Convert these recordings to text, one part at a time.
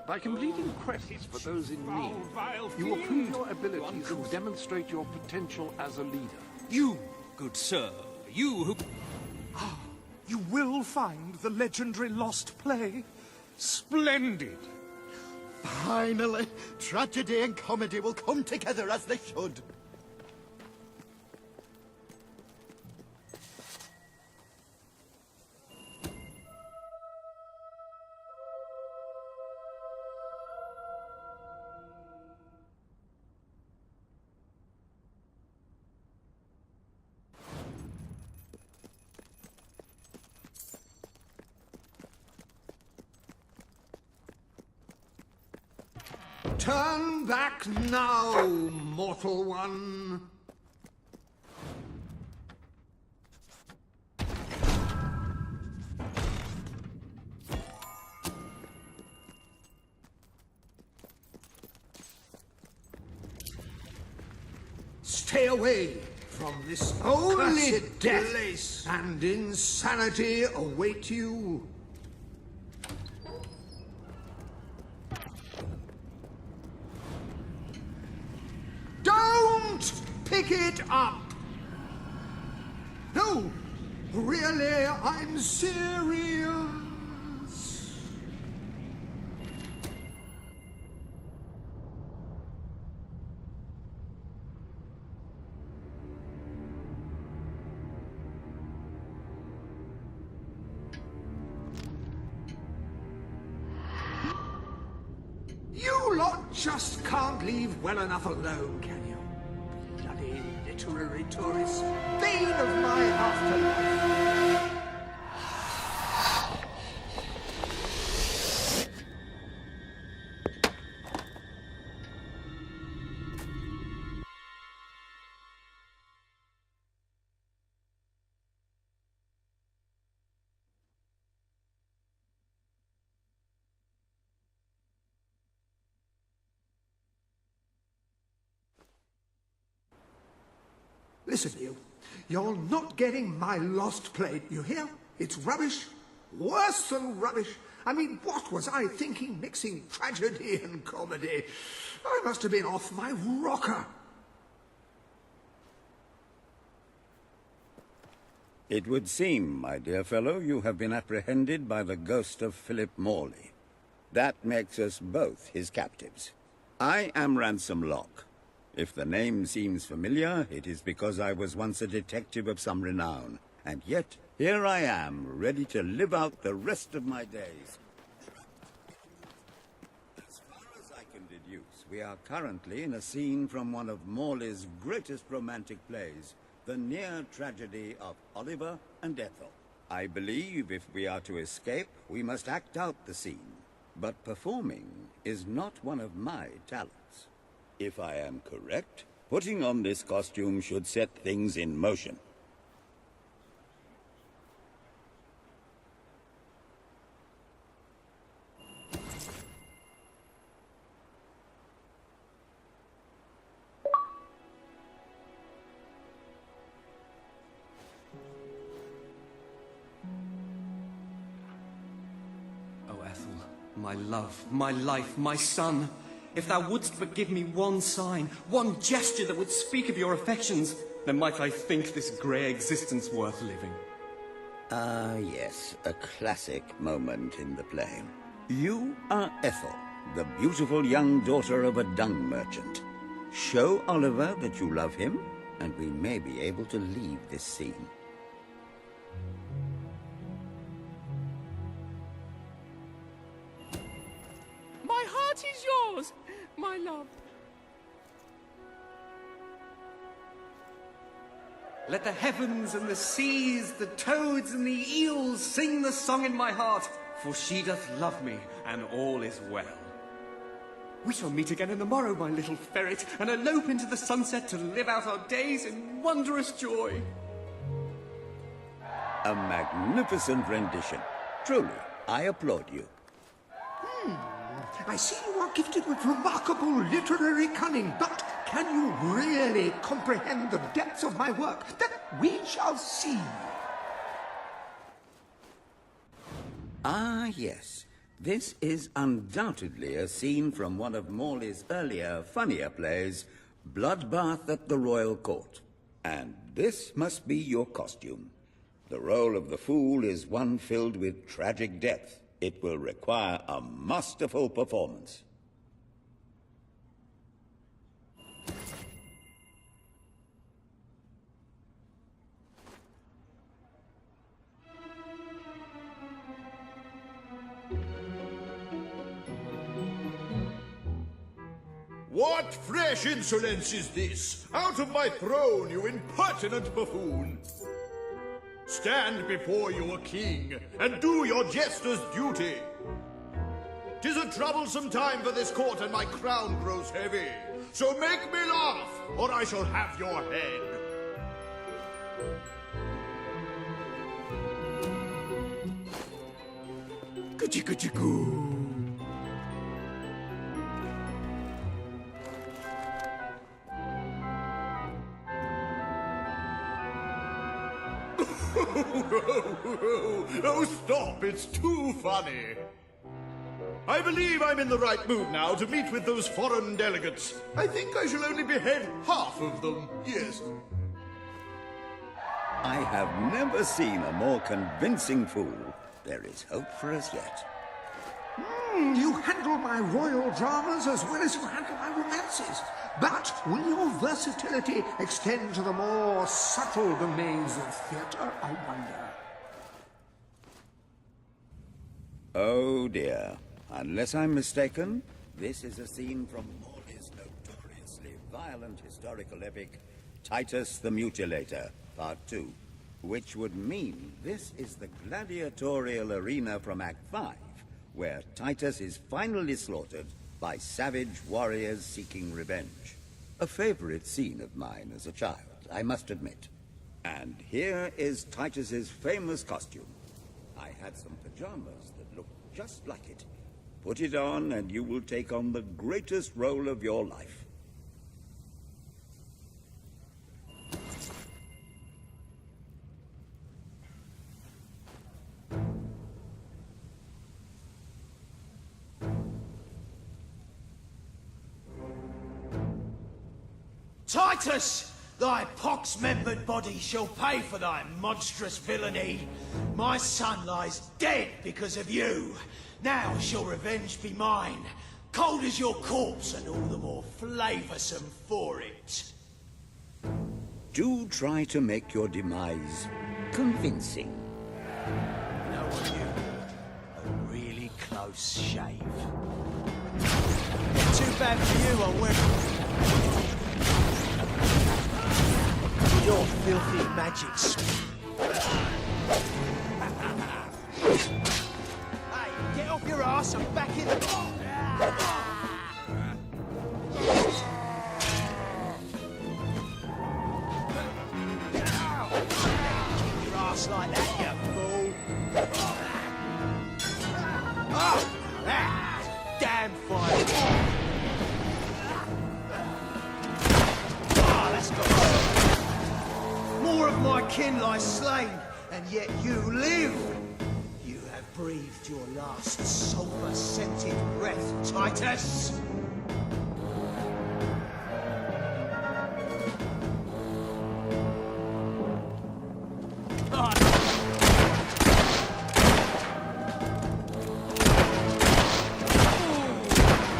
By completing quests for those in need, you will prove your abilities and demonstrate your potential as a leader. You, good sir, you who... You will find the legendary lost play. Splendid. Finally, tragedy and comedy will come together as they should. Turn back now, mortal one. Stay away from this only death place, and insanity await you. Don't pick it up! No, really, I'm serious. You lot just can't leave well enough alone, can you? Bloody literary tourists, bane of my afterlife. Listen, you. You're not getting my lost plate, you hear? It's rubbish. Worse than rubbish. I mean, what was I thinking mixing tragedy and comedy? I must have been off my rocker. It would seem, my dear fellow, you have been apprehended by the ghost of Philip Morley. That makes us both his captives. I am Ransom Locke. If the name seems familiar, it is because I was once a detective of some renown. And yet, here I am, ready to live out the rest of my days. As far as I can deduce, we are currently in a scene from one of Morley's greatest romantic plays, the near tragedy of Oliver and Ethel. I believe if we are to escape, we must act out the scene. But performing is not one of my talents. If I am correct, putting on this costume should set things in motion. Oh, Ethel, my love, my life, my son. If thou wouldst but give me one sign, one gesture that would speak of your affections, then might I think this grey existence worth living. Ah, yes, a classic moment in the play. You are Ethel, the beautiful young daughter of a dung merchant. Show Oliver that you love him, and we may be able to leave this scene. My heart is yours, my love. Let the heavens and the seas, the toads and the eels sing the song in my heart, for she doth love me, and all is well. We shall meet again in the morrow, my little ferret, and elope into the sunset to live out our days in wondrous joy. A magnificent rendition. Truly, I applaud you. I see you are gifted with remarkable literary cunning, but can you really comprehend the depths of my work? That we shall see. Ah, yes. This is undoubtedly a scene from one of Morley's earlier, funnier plays, Bloodbath at the Royal Court. And this must be your costume. The role of the fool is one filled with tragic depth. It will require a masterful performance. What fresh insolence is this? Out of my throne, you impertinent buffoon! Stand before your king, and do your jester's duty! 'Tis a troublesome time for this court, and my crown grows heavy. So make me laugh, or I shall have your head. Kuchi-kuchi-goo. Oh, stop! It's too funny. I believe I'm in the right mood now to meet with those foreign delegates. I think I shall only behead half of them, yes. I have never seen a more convincing fool. There is hope for us yet. You handle my royal dramas as well as you handle my romances. But will your versatility extend to the more subtle domains of theatre, I wonder? Oh dear. Unless I'm mistaken, this is a scene from Morley's notoriously violent historical epic, Titus the Mutilator, Part 2, which would mean this is the gladiatorial arena from Act 5, where Titus is finally slaughtered by savage warriors seeking revenge. A favorite scene of mine as a child, I must admit. And here is Titus's famous costume. I had some pajamas that looked just like it. Put it on and you will take on the greatest role of your life. Titus! Thy pox-membered body shall pay for thy monstrous villainy. My son lies dead because of you. Now shall revenge be mine, cold as your corpse and all the more flavoursome for it. Do try to make your demise convincing. Know what you need? A really close shave. Too bad for you, I will. Your filthy magic Hey, get off your ass and back in the... Keep your ass like that, you fool. Damn fine. That's good. More of my kin lie slain, and yet you live. You have breathed your last sulphur-scented breath, Titus.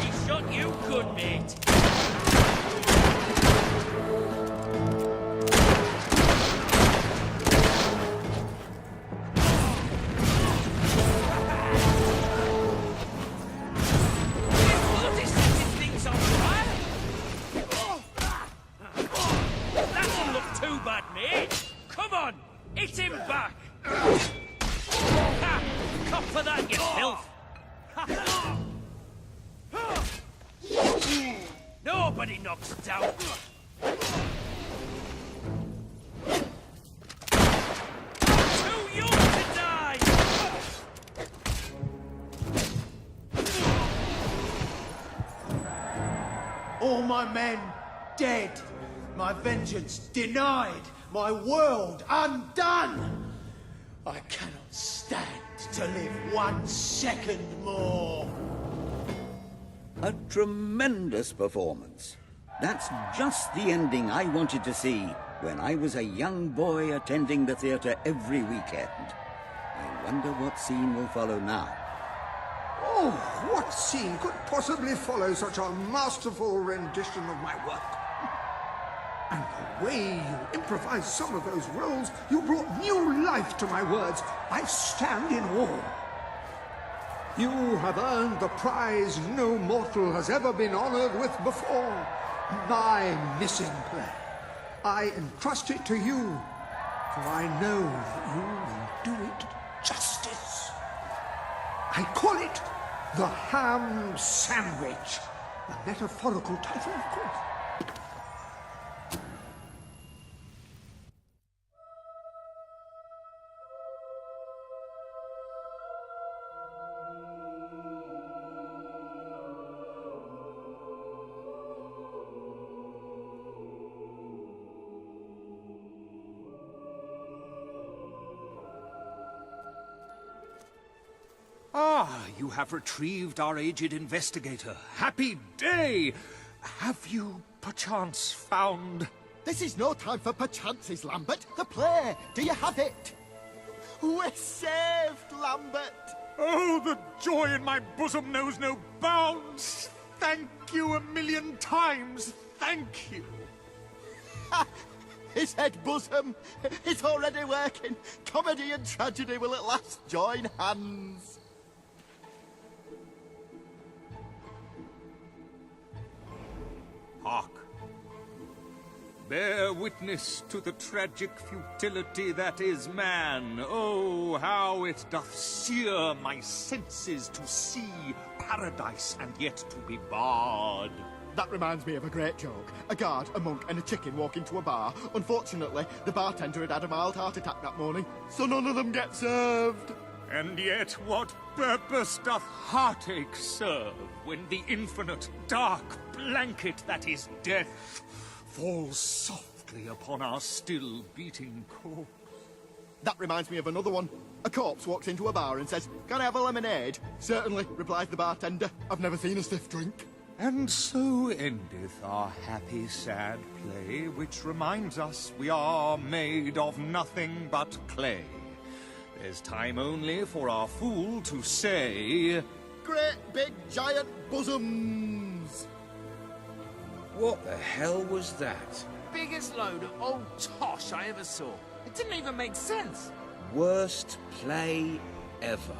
He shot you good, mate. Hit him back! Ha! Cop for that, you filth! Nobody knocks down! Too young to die! All my men dead, my vengeance denied, my world undone. I cannot stand to live 1 second more. A tremendous performance. That's just the ending I wanted to see when I was a young boy attending the theatre every weekend. I wonder what scene will follow now. Oh, what scene could possibly follow such a masterful rendition of my work? And the way you improvised some of those roles, you brought new life to my words. I stand in awe. You have earned the prize no mortal has ever been honored with before. My missing play. I entrust it to you, for I know that you will do it justice. I call it the Ham Sandwich. A metaphorical title, of course. Ah, you have retrieved our aged investigator. Happy day! Have you, perchance, found... This is no time for perchances, Lambert. The play. Do you have it? We're saved, Lambert. Oh, the joy in my bosom knows no bounds! Thank you a million times! Thank you! His head bosom. It's already working. Comedy and tragedy will at last join hands. Hark! Bear witness to the tragic futility that is man. Oh, how it doth sear my senses to see paradise and yet to be barred. That reminds me of a great joke. A guard, a monk, and a chicken walk into a bar. Unfortunately, the bartender had a mild heart attack that morning, so none of them get served. And yet what purpose doth heartache serve when the infinite dark blanket that is death falls softly upon our still beating corpse? That reminds me of another one. A corpse walks into a bar and says, "Can I have a lemonade?" "Certainly," replies the bartender. "I've never seen a stiff drink." And so endeth our happy sad play, which reminds us we are made of nothing but clay. There's time only for our fool to say... Great big giant bosoms! What the hell was that? Biggest load of old tosh I ever saw. It didn't even make sense. Worst play ever.